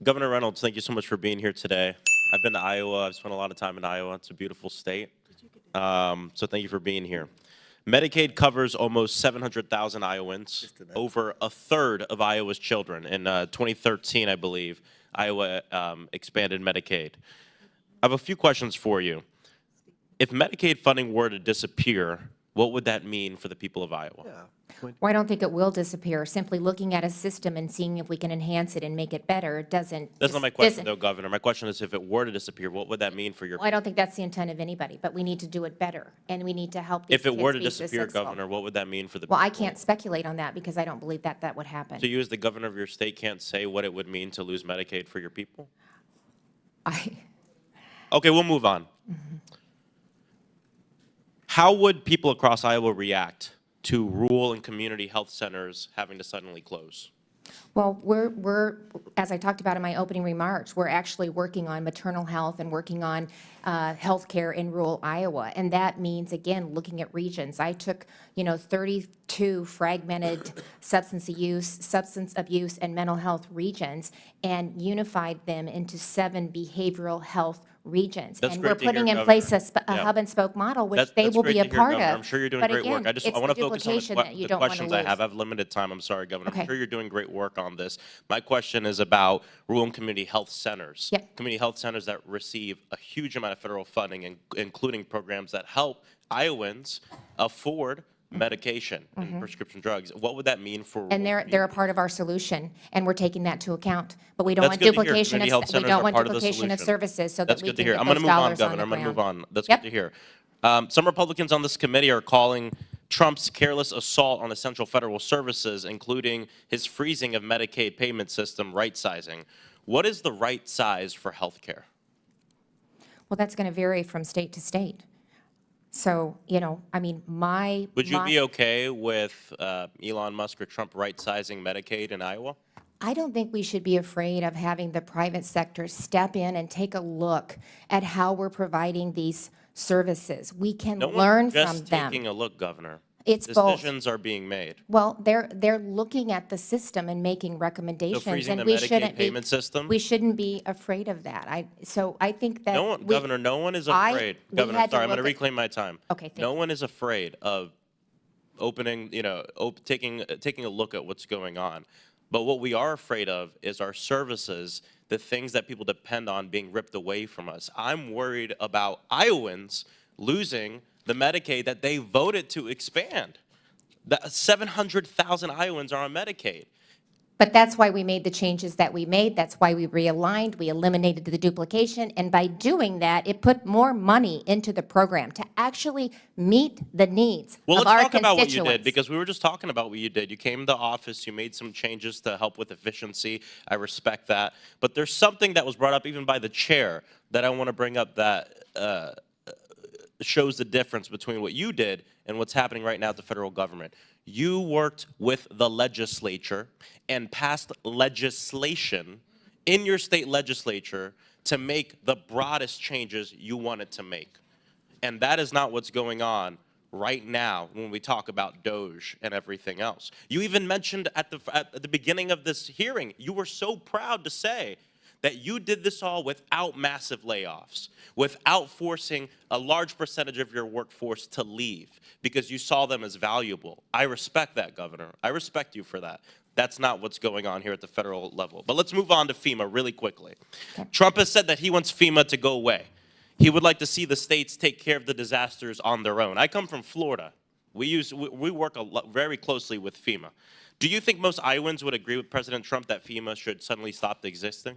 Governor Reynolds, thank you so much for being here today. I've been to Iowa. I've spent a lot of time in Iowa. It's a beautiful state. So thank you for being here. Medicaid covers almost 700,000 Iowans, over a third of Iowa's children. In 2013, I believe, Iowa expanded Medicaid. I have a few questions for you. If Medicaid funding were to disappear, what would that mean for the people of Iowa? Well, I don't think it will disappear. Simply looking at a system and seeing if we can enhance it and make it better doesn't. That's not my question, though, Governor. My question is, if it were to disappear, what would that mean for your? Well, I don't think that's the intent of anybody, but we need to do it better, and we need to help these If it kids were to be disappear, successful. Governor, what would that mean for the Well, people? I can't speculate on that because I don't believe that that would happen. So you, as the governor of your state, can't say what it would mean to lose Medicaid for your people? Okay, we'll move on. How would people across Iowa react to rural and community health centers having to suddenly close? Well, we're, as I talked about in my opening remarks, we're actually working on maternal health and working on health care in rural Iowa. And that means, again, looking at regions. I took, 32 fragmented substance abuse, and mental health regions and unified them into 7 behavioral health regions. That's and great we're to hear, putting in Governor. place a Yeah. hub and spoke model, which That's they will great be a to hear, part Governor. of. I'm sure you're doing But great again, work. I it's want the to focus on duplication that you the don't want to questions I lose. have. I have limited time. I'm sorry, Governor. Okay. I'm sure you're doing great work on this. My question is about rural and community health centers. Yep. Community health centers that receive a huge amount of federal funding, including programs that help Iowans afford medication and prescription drugs. What would that mean for? And rural they're a part of our solution, and we're taking that to account. But we don't That's want good to hear. duplication Community health we centers don't are want part of the duplication of solution. services so That's that we good to can hear. get I'm going those to move on, dollars on Governor. the I'm going to move ground. on. That's Yep. good to hear. Some Republicans on this committee are calling Trump's careless assault on essential federal services, including his freezing of Medicaid payment system right-sizing. What is the right size for health care? Well, that's going to vary from state to state. So, I mean, Would you be okay with Elon Musk or Trump right-sizing Medicaid in Iowa? I don't think we should be afraid of having the private sector step in and take a look at how we're providing these services. We can No learn one's from just them. taking a look, Governor. It's both. Decisions are being made. Well, they're looking at the system and making recommendations, freezing and the we Medicaid shouldn't payment system? We shouldn't be afraid of that. I think that No one, Governor, no one is afraid. we Governor, had to sorry, I'm going to look at- reclaim my time. Okay, thank No one is afraid of opening, taking a look at what's going on. But what we are afraid of is our services, the things that people depend on being ripped away from us. I'm worried about Iowans losing the Medicaid that they voted to expand. 700,000 Iowans are on Medicaid. But that's why we made the changes that we made. That's why we realigned, we eliminated the duplication, and by doing that, it put more money into the program to actually meet the needs Well, of let's our talk about what you constituents. did, because we were just talking about what you did. You came to office, you made some changes to help with efficiency. I respect that. But there's something that was brought up even by the chair that I want to bring up that shows the difference between what you did and what's happening right now at the federal government. You worked with the legislature and passed legislation in your state legislature to make the broadest changes you wanted to make. And that is not what's going on right now when we talk about DOGE and everything else. You even mentioned at the beginning of this hearing, you were so proud to say that you did this all without massive layoffs, without forcing a large percentage of your workforce to leave because you saw them as valuable. I respect that, Governor. I respect you for that. That's not what's going on here at the federal level. But let's move on to FEMA really quickly. Okay. Trump has said that he wants FEMA to go away. He would like to see the states take care of the disasters on their own. I come from Florida. We work very closely with FEMA. Do you think most Iowans would agree with President Trump that FEMA should suddenly stop existing?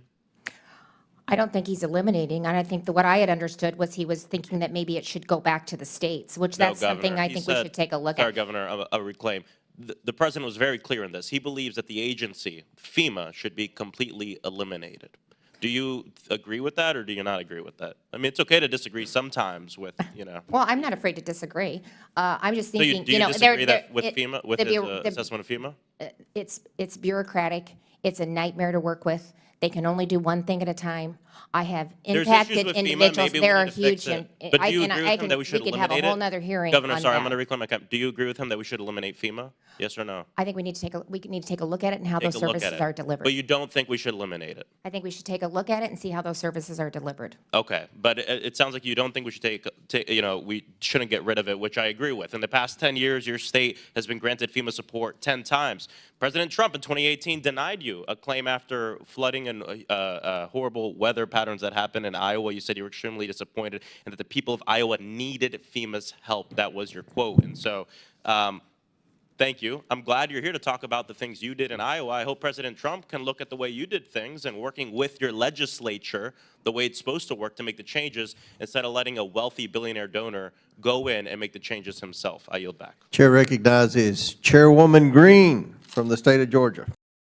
I don't think he's eliminating, and I think that what I had understood was he was thinking that maybe it should go back to the states, which that's something I think we should take a look at. Sorry, Governor, a reclaim. The president was very clear in this. He believes that the agency, FEMA, should be completely eliminated. Do you agree with that, or do you not agree with that? I mean, it's okay to disagree sometimes with, Well, I'm not afraid to disagree. I'm just thinking, do you disagree with FEMA, with his assessment of FEMA? It's bureaucratic. It's a nightmare to work with. They can only do one thing at a time. I have There's issues impacted with FEMA, individuals. maybe we There are need to fix huge. it. But do you agree with him that we should We could have a eliminate whole it? nother hearing Governor, on sorry, I'm that. going to reclaim my time. Do you agree with him that we should eliminate FEMA? Yes or no? I think we need to take a look at it and how those Take a look at services it. are delivered. But you don't think we should eliminate it? I think we should take a look at it and see how those services are delivered. Okay, but it sounds like you don't think we should we shouldn't get rid of it, which I agree with. In the past 10 years, your state has been granted FEMA support 10 times. President Trump in 2018 denied you a claim after flooding and horrible weather patterns that happened in Iowa. You said you were extremely disappointed and that the people of Iowa needed FEMA's help. That was your quote. And so, thank you. I'm glad you're here to talk about the things you did in Iowa. I hope President Trump can look at the way you did things and working with your legislature the way it's supposed to work to make the changes instead of letting a wealthy billionaire donor go in and make the changes himself. I yield back. Chair recognizes Chairwoman Green from the state of Georgia.